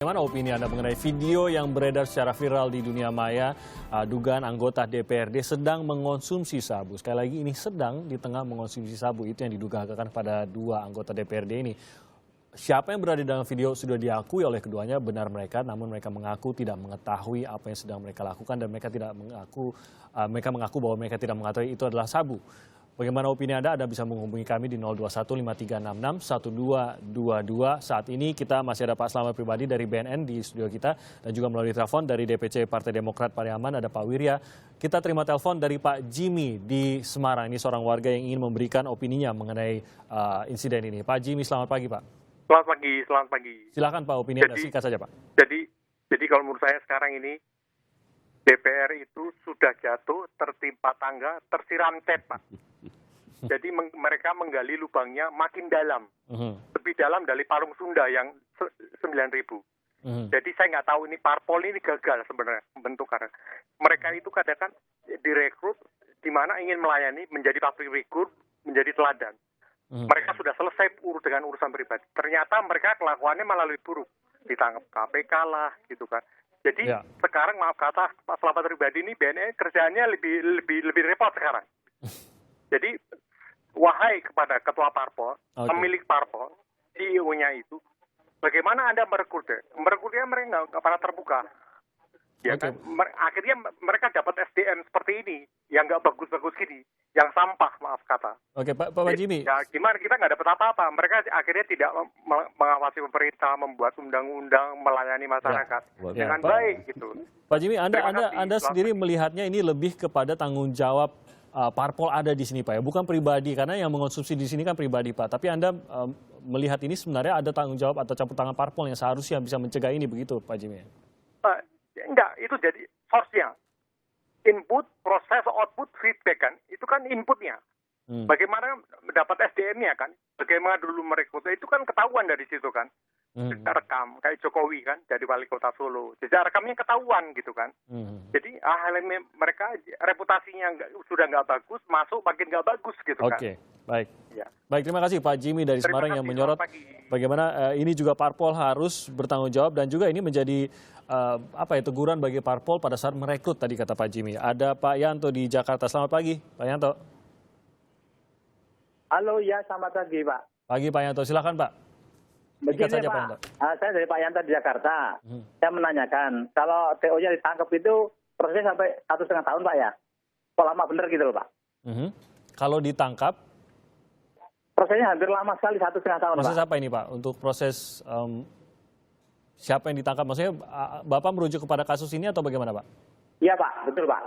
Bagaimana opini Anda mengenai video yang beredar secara viral di dunia maya, dugaan anggota DPRD sedang mengonsumsi sabu. Sekali lagi ini sedang di tengah mengonsumsi sabu, itu yang didugakan pada dua anggota DPRD ini. Siapa yang berada dalam video sudah diakui oleh keduanya benar mereka, namun mereka mengaku tidak mengetahui apa yang sedang mereka lakukan dan mereka mengaku bahwa mereka tidak mengetahui itu adalah sabu. Bagaimana opini Anda? Anda bisa menghubungi kami di 02153661222. Saat ini kita masih ada Pak Slamet Pribadi dari BNN di studio kita dan juga melalui telepon dari DPC Partai Demokrat Pariaman ada Pak Wirya. Kita terima telepon dari Pak Jimmy di Semarang. Ini seorang warga yang ingin memberikan opininya mengenai insiden ini. Pak Jimmy, selamat pagi Pak. Selamat pagi. Silakan Pak, opini Anda singkat saja Pak. Jadi kalau menurut saya sekarang ini DPR itu sudah jatuh, tertimpa tangga, tersiram cat Pak. Jadi mereka menggali lubangnya makin dalam, lebih dalam dari Parung Sunda yang 9.000. Jadi saya nggak tahu ini parpol ini gagal sebenarnya bentukannya. Mereka itu kadang-kadang direkrut di mana ingin melayani, menjadi public figure, menjadi teladan. Mereka sudah selesai dengan urusan pribadi. Ternyata mereka kelakuannya malah lebih buruk, ditangkap KPK lah gitu kan. Jadi sekarang maaf kata Pak Slamet Pribadi ini BNN kerjaannya lebih repot sekarang. Jadi wahai kepada ketua parpol, pemilik parpol, CEO-nya itu, bagaimana Anda merekrutnya? Merekrutnya mereka nggak pernah terbuka. Ya kan? Akhirnya mereka dapat SDM seperti ini, yang nggak bagus-bagus gini, yang sampah, maaf kata. Oke, Pak Jimmy. Ya, gimana kita nggak dapat apa-apa. Mereka akhirnya tidak mengawasi pemerintah, membuat undang-undang, melayani masyarakat dengan baik gitu. Pak Jimmy, Anda sendiri melihatnya ini lebih kepada tanggung jawab parpol ada di sini Pak ya, bukan pribadi, karena yang mengonsumsi di sini kan pribadi Pak. Tapi Anda melihat ini sebenarnya ada tanggung jawab atau campur tangan parpol yang seharusnya bisa mencegah ini, begitu Pak Jimmy? Enggak, itu jadi source-nya. Input, proses, output, feedback kan, itu kan inputnya. Bagaimana mendapat SDM-nya kan, bagaimana dulu merekrut, itu kan ketahuan dari situ kan. Jejak rekam, kayak Jokowi kan, jadi wali kota Solo. Jejak rekamnya ketahuan gitu kan. Jadi mereka reputasinya sudah nggak bagus, masuk makin nggak bagus gitu kan. Oke, baik. Ya. Baik, terima kasih Pak Jimmy dari Semarang yang menyorot bagaimana ini juga parpol harus bertanggung jawab dan juga ini menjadi teguran bagi parpol pada saat merekrut tadi kata Pak Jimmy. Ada Pak Yanto di Jakarta. Selamat pagi, Pak Yanto. Halo, ya selamat pagi Pak. Pagi Pak Yanto, silakan Pak. Begini saja, Pak, saya dari Pak Yanto di Jakarta. Saya menanyakan, kalau TO-nya ditangkap itu prosesnya sampai 1,5 tahun Pak ya? Kok lama bener gitu loh Pak? Kalau ditangkap? Prosesnya hampir lama sekali, 1,5 tahun Proses Pak. apa ini Pak? Untuk proses siapa yang ditangkap? Maksudnya Bapak merujuk kepada kasus ini atau bagaimana Pak? Iya Pak, betul Pak.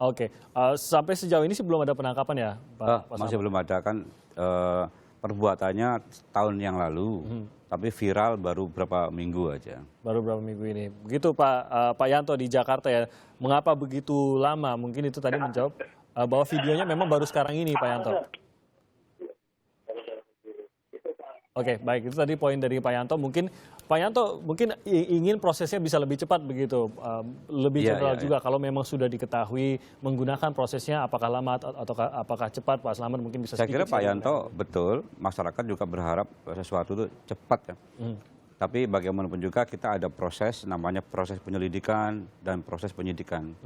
Oke, sampai sejauh ini sih belum ada penangkapan ya Pak? Masih belum ada kan. Perbuatannya tahun yang lalu, tapi viral baru berapa minggu aja. Baru berapa minggu ini. Begitu Pak Yanto di Jakarta ya. Mengapa begitu lama? Mungkin itu tadi menjawab bahwa videonya memang baru sekarang ini Pak Yanto. Oke, baik, itu tadi poin dari Pak Yanto. Mungkin Pak Yanto ingin prosesnya bisa lebih cepat begitu, lebih general juga. Kalau memang sudah diketahui menggunakan prosesnya, apakah lama atau apakah cepat, Pak Slamet mungkin bisa. Saya kira Pak Yanto betul, masyarakat juga berharap sesuatu itu cepat ya. Tapi bagaimanapun juga kita ada proses, namanya proses penyelidikan dan proses penyidikan.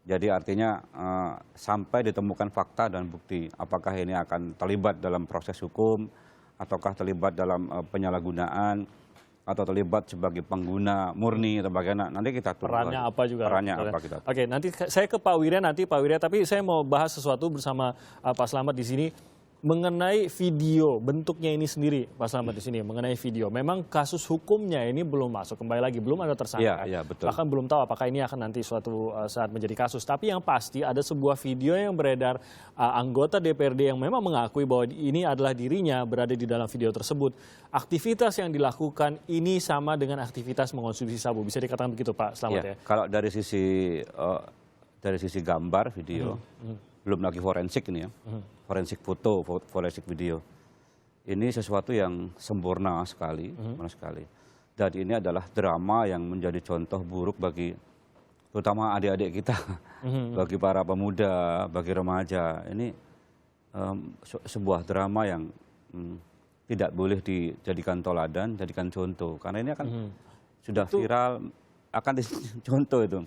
Jadi artinya sampai ditemukan fakta dan bukti, apakah ini akan terlibat dalam proses hukum, ataukah terlibat dalam penyalahgunaan, atau terlibat sebagai pengguna murni atau bagaimana, nanti kita tunggu. Perannya apa juga. Perannya apa kita tunggu. Oke, nanti saya ke Pak Wirya tapi saya mau bahas sesuatu bersama Pak Slamet di sini. Mengenai video, bentuknya ini sendiri, Pak Slamet di sini, mengenai video. Memang kasus hukumnya ini belum masuk, kembali lagi, belum ada tersangka. Iya, betul. Bahkan belum tahu apakah ini akan nanti suatu saat menjadi kasus. Tapi yang pasti ada sebuah video yang beredar anggota DPRD yang memang mengakui bahwa ini adalah dirinya berada di dalam video tersebut. Aktivitas yang dilakukan ini sama dengan aktivitas mengonsumsi sabu. Bisa dikatakan begitu Pak Slamet ya? Kalau dari sisi gambar video, belum lagi forensik ini ya, forensik foto, forensik video. Ini sesuatu yang sempurna sekali, Dan ini adalah drama yang menjadi contoh buruk bagi terutama adik-adik kita, bagi para pemuda, bagi remaja. Ini sebuah drama yang tidak boleh dijadikan toladan, jadikan contoh. Karena ini akan sudah viral, akan contoh itu.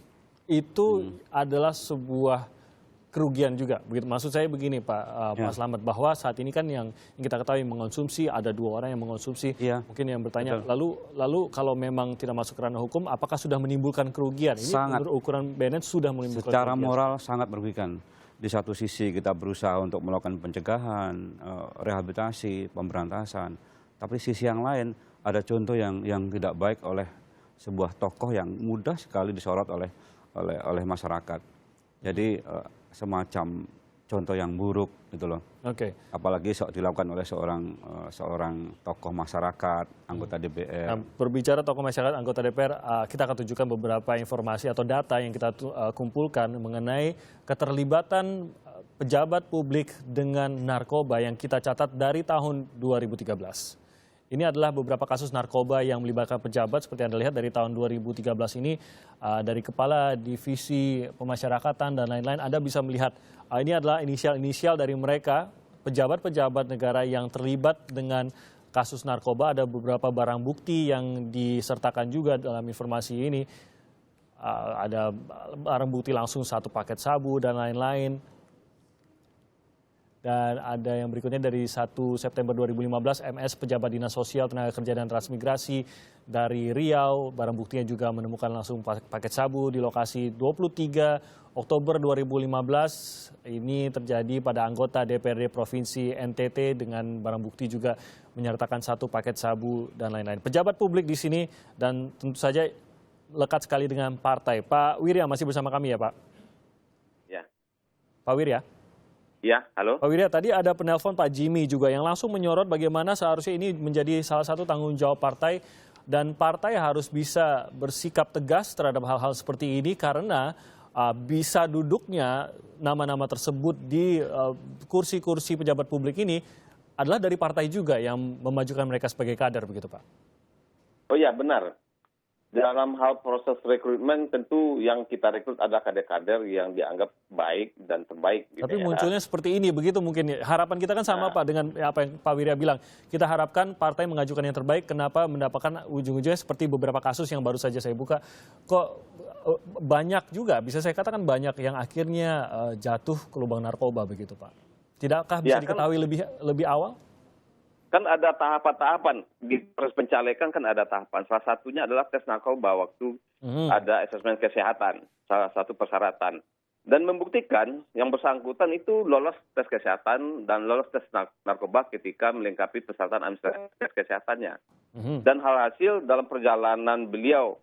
Itu adalah sebuah kerugian juga, begitu. Maksud saya begini Pak Mas Slamet, bahwa saat ini kan yang kita ketahui mengonsumsi, ada 2 orang yang mengonsumsi, mungkin yang bertanya, lalu kalau memang tidak masuk ke ranah hukum, apakah sudah menimbulkan kerugian? Ini Sangat. menurut ukuran BNN sudah menimbulkan Secara kerugian. moral sangat merugikan. Di satu sisi kita berusaha untuk melakukan pencegahan, rehabilitasi, pemberantasan, tapi sisi yang lain ada contoh yang tidak baik oleh sebuah tokoh yang mudah sekali disorot oleh masyarakat. Jadi semacam contoh yang buruk gitu loh. Oke. Apalagi dilakukan oleh seorang tokoh masyarakat, anggota DPR. Nah, berbicara tokoh masyarakat, anggota DPR, kita akan tunjukkan beberapa informasi atau data yang kita kumpulkan mengenai keterlibatan pejabat publik dengan narkoba yang kita catat dari tahun 2013. Ini adalah beberapa kasus narkoba yang melibatkan pejabat seperti Anda lihat dari tahun 2013 ini, dari Kepala Divisi Pemasyarakatan dan lain-lain. Anda bisa melihat ini adalah inisial-inisial dari mereka, pejabat-pejabat negara yang terlibat dengan kasus narkoba. Ada beberapa barang bukti yang disertakan juga dalam informasi ini. Ada barang bukti langsung 1 paket sabu dan lain-lain. Dan ada yang berikutnya dari 1 September 2015, MS pejabat Dinas Sosial, Tenaga Kerja dan Transmigrasi dari Riau. Barang buktinya juga menemukan langsung paket sabu di lokasi. 23 Oktober 2015, ini terjadi pada anggota DPRD Provinsi NTT dengan barang bukti juga menyertakan 1 paket sabu dan lain-lain. Pejabat publik di sini dan tentu saja lekat sekali dengan partai. Pak Wirya masih bersama kami ya Pak? Ya. Pak Wirya? Ya, halo. Pak Wirya, tadi ada penelpon Pak Jimmy juga yang langsung menyorot bagaimana seharusnya ini menjadi salah satu tanggung jawab partai dan partai harus bisa bersikap tegas terhadap hal-hal seperti ini karena bisa duduknya nama-nama tersebut di kursi-kursi pejabat publik ini adalah dari partai juga yang memajukan mereka sebagai kader, begitu Pak? Oh ya, benar. Dalam hal proses rekrutmen tentu yang kita rekrut adalah kader-kader yang dianggap baik dan terbaik. Gitu. Tapi munculnya seperti ini, begitu mungkin. Harapan kita kan sama Pak dengan apa yang Pak Wirya bilang. Kita harapkan partai mengajukan yang terbaik, kenapa mendapatkan ujung-ujungnya seperti beberapa kasus yang baru saja saya buka. Kok banyak juga, bisa saya katakan banyak yang akhirnya jatuh ke lubang narkoba begitu Pak. Tidakkah bisa diketahui lebih awal? Kan ada tahapan-tahapan di proses pencalekan, kan ada tahapan. Salah satunya adalah tes narkoba waktu ada asesmen kesehatan, salah satu persyaratan. Dan membuktikan yang bersangkutan itu lolos tes kesehatan dan lolos tes narkoba ketika melengkapi persyaratan administrasi tes kesehatannya. Dan hasil dalam perjalanan beliau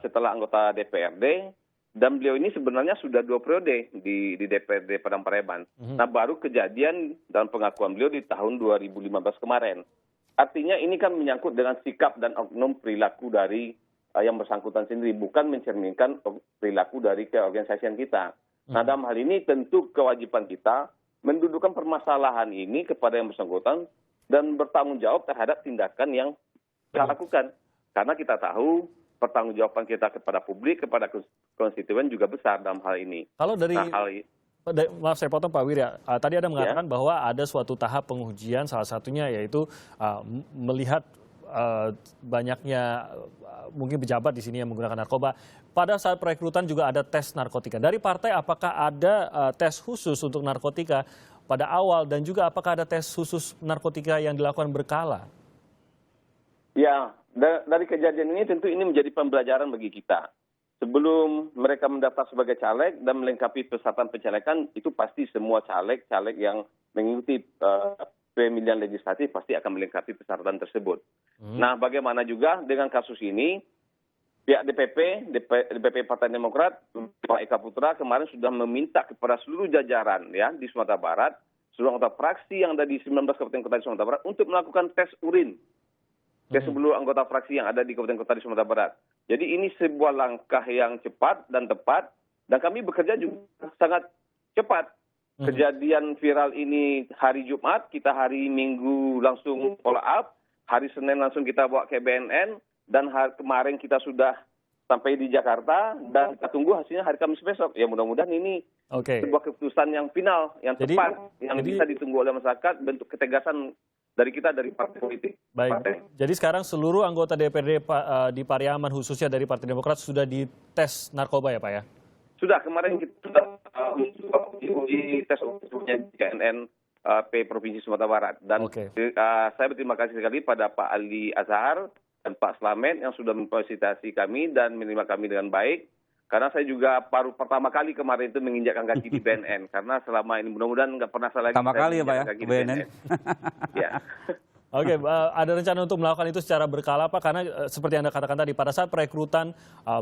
setelah anggota DPRD, dan beliau ini sebenarnya sudah 2 periode di DPRD Padang Pareban. Nah, baru kejadian dalam pengakuan beliau di tahun 2015 kemarin. Artinya ini kan menyangkut dengan sikap dan oknum perilaku dari yang bersangkutan sendiri, bukan mencerminkan perilaku dari keorganisasian kita. Nah, dalam hal ini tentu kewajiban kita mendudukkan permasalahan ini kepada yang bersangkutan dan bertanggung jawab terhadap tindakan yang kita lakukan. Karena kita tahu pertanggungjawaban kita kepada publik, kepada konstituen juga besar dalam hal ini. Kalau dari, maaf saya potong Pak Wirya, tadi ada mengatakan bahwa ada suatu tahap pengujian, salah satunya yaitu melihat banyaknya mungkin pejabat di sini yang menggunakan narkoba. Pada saat perekrutan juga ada tes narkotika. Dari partai apakah ada tes khusus untuk narkotika pada awal dan juga apakah ada tes khusus narkotika yang dilakukan berkala? Ya, dari kejadian ini tentu ini menjadi pembelajaran bagi kita. Sebelum mereka mendaftar sebagai caleg dan melengkapi persyaratan pencalekan, itu pasti semua caleg yang mengikuti pemilihan legislatif pasti akan melengkapi persyaratan tersebut. Nah, bagaimana juga dengan kasus ini, pihak DPP Partai Demokrat, Pak Eka Putra kemarin sudah meminta kepada seluruh jajaran ya di Sumatera Barat, seluruh anggota fraksi yang ada di 19 kabupaten kota di Sumatera Barat untuk melakukan tes urin ke seluruh anggota fraksi yang ada di kabupaten kota di Sumatera Barat. Jadi ini sebuah langkah yang cepat dan tepat, dan kami bekerja juga sangat cepat. Kejadian viral ini hari Jumat, kita hari Minggu langsung follow up, hari Senin langsung kita bawa ke BNN, dan kemarin kita sudah sampai di Jakarta, dan kita tunggu hasilnya hari Kamis besok. Ya mudah-mudahan ini sebuah keputusan yang final, yang tepat, yang bisa ditunggu oleh masyarakat, bentuk ketegasan dari kita, dari partai politik. Baik, jadi sekarang seluruh anggota DPRD di Pariaman khususnya dari Partai Demokrat sudah dites narkoba ya Pak ya? Sudah, kemarin kita sudah uji tes ujinya di KNN Provinsi Sumatera Barat. Dan saya berterima kasih sekali pada Pak Ali Azhar dan Pak Slamet yang sudah memfasilitasi kami dan menerima kami dengan baik. Karena saya juga baru pertama kali kemarin itu menginjakkan kaki di BNN. Karena selama ini mudah-mudahan nggak pernah salah lagi. Pertama kali ya Pak ya, BNN. Ya. Oke, ada rencana untuk melakukan itu secara berkala Pak, karena seperti Anda katakan tadi, pada saat perekrutan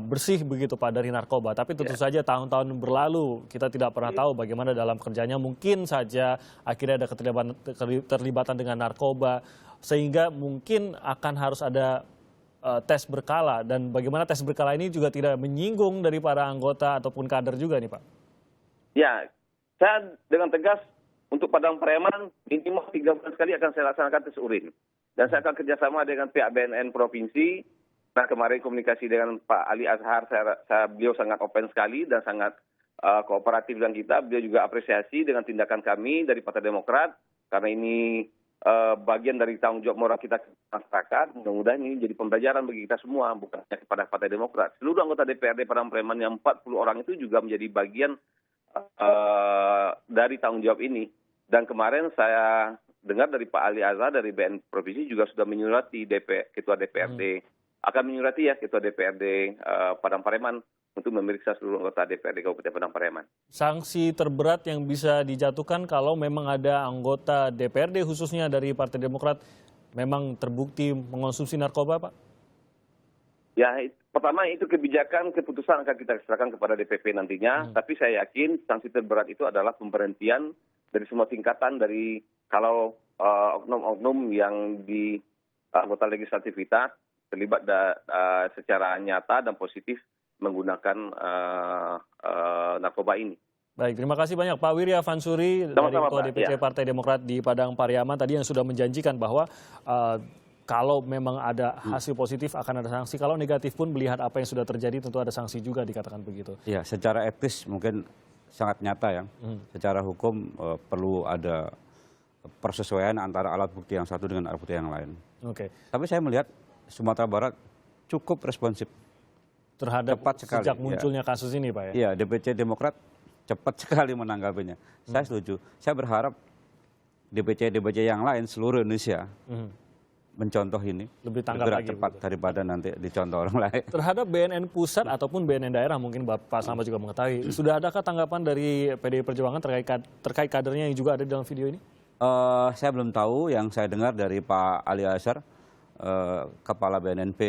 bersih begitu Pak dari narkoba, tapi tentu saja tahun-tahun berlalu kita tidak pernah tahu bagaimana dalam kerjanya, mungkin saja akhirnya ada keterlibatan dengan narkoba, sehingga mungkin akan harus ada tes berkala, dan bagaimana tes berkala ini juga tidak menyinggung dari para anggota ataupun kader juga nih Pak. Ya, saya dengan tegas untuk Padang Pariaman minimal 3 bulan sekali akan saya laksanakan tes urin. Dan saya akan kerjasama dengan pihak BNN Provinsi. Nah kemarin komunikasi dengan Pak Ali Azhar, beliau sangat open sekali dan sangat kooperatif dengan kita. Beliau juga apresiasi dengan tindakan kami dari Partai Demokrat. Karena ini bagian dari tanggung jawab moral kita ke masyarakat. Mudah-mudahan ini jadi pembelajaran bagi kita semua, bukan hanya kepada Partai Demokrat. Seluruh anggota DPRD Padang Pariaman yang 40 orang itu juga menjadi bagian dari tanggung jawab ini. Dan kemarin saya dengar dari Pak Ali Azhar dari BNN Provinsi juga sudah menyurati Ketua DPRD, akan menyurati ya Ketua DPRD Padang Pariaman untuk memeriksa seluruh anggota DPRD Kabupaten Padang Pariaman. Sanksi terberat yang bisa dijatuhkan kalau memang ada anggota DPRD khususnya dari Partai Demokrat memang terbukti mengonsumsi narkoba Pak? Ya, pertama itu keputusan akan kita serahkan kepada DPP nantinya, tapi saya yakin sanksi terberat itu adalah pemberhentian dari semua tingkatan, dari kalau oknum-oknum yang di anggota legislatif kita terlibat secara nyata dan positif menggunakan narkoba ini. Baik, terima kasih banyak Pak Wirya Vansuri dari Ketua DPC Partai Demokrat di Padang Pariaman tadi yang sudah menjanjikan bahwa kalau memang ada hasil positif akan ada sanksi, kalau negatif pun melihat apa yang sudah terjadi tentu ada sanksi juga, dikatakan begitu. Ya, secara etis mungkin sangat nyata ya. Secara hukum perlu ada persesuaian antara alat bukti yang satu dengan alat bukti yang lain. Tapi saya melihat Sumatera Barat cukup responsif terhadap sejak munculnya kasus ini Pak ya? Iya, DPC Demokrat cepat sekali menanggapinya. Saya setuju. Saya berharap DPC yang lain seluruh Indonesia mencontoh ini lebih tanggap lagi cepat daripada nanti dicontoh orang lain. Terhadap BNN pusat ataupun BNN daerah, mungkin Pak Slamet juga mengetahui, sudah adakah tanggapan dari PDI Perjuangan terkait kadernya yang juga ada di dalam video ini? Saya belum tahu. Yang saya dengar dari Pak Ali Azhar, Kepala BNNP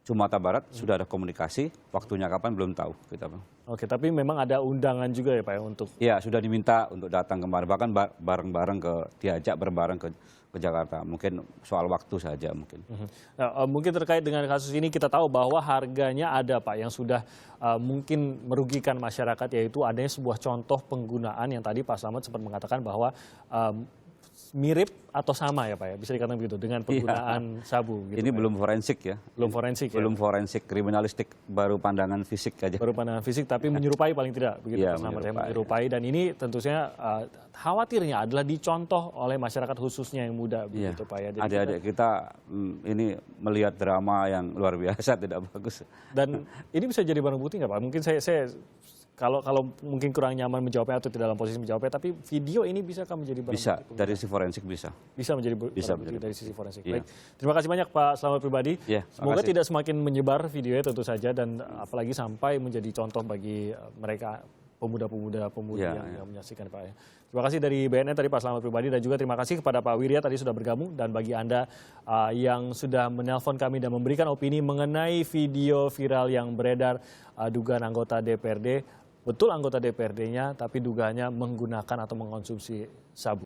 Sumatera Barat, sudah ada komunikasi. Waktunya kapan belum tahu kita, Bang. Oke, tapi memang ada undangan juga ya Pak ya untuk? Ya, sudah diminta untuk datang kemarin, bahkan bareng-bareng diajak bareng-bareng ke Jakarta. Mungkin soal waktu saja mungkin. Nah, mungkin terkait dengan kasus ini kita tahu bahwa harganya ada Pak yang sudah mungkin merugikan masyarakat, yaitu adanya sebuah contoh penggunaan yang tadi Pak Slamet sempat mengatakan bahwa mirip atau sama ya Pak ya, bisa dikatakan begitu dengan penggunaan sabu. Gitu, ini Pak, belum forensik ya. Belum forensik ya. Belum forensik, kriminalistik, baru pandangan fisik aja. Baru pandangan fisik, tapi menyerupai paling tidak begitu Pak Slamet ya, menyerupai. Dan ini tentunya khawatirnya adalah dicontoh oleh masyarakat khususnya yang muda begitu Pak ya. Adik-adik kita ini melihat drama yang luar biasa, tidak bagus. Dan ini bisa jadi barang bukti nggak Pak? Mungkin saya kalau mungkin kurang nyaman menjawabnya atau tidak dalam posisi menjawabnya, tapi video ini bisakah menjadi barang bukti? Bisa, dari sisi forensik bisa. Bisa menjadi barang bukti dari sisi forensik. Iya. Baik, terima kasih banyak Pak Slamet pribadi. Iya, semoga tidak semakin menyebar videonya tentu saja, dan apalagi sampai menjadi contoh bagi mereka pemuda yang menyaksikan Pak ya. Terima kasih dari BNN tadi Pak Slamet pribadi, dan juga terima kasih kepada Pak Wirya tadi sudah bergabung, dan bagi Anda yang sudah menelpon kami dan memberikan opini mengenai video viral yang beredar dugaan anggota DPRD, betul anggota DPRD-nya tapi dugaannya menggunakan atau mengkonsumsi sabu.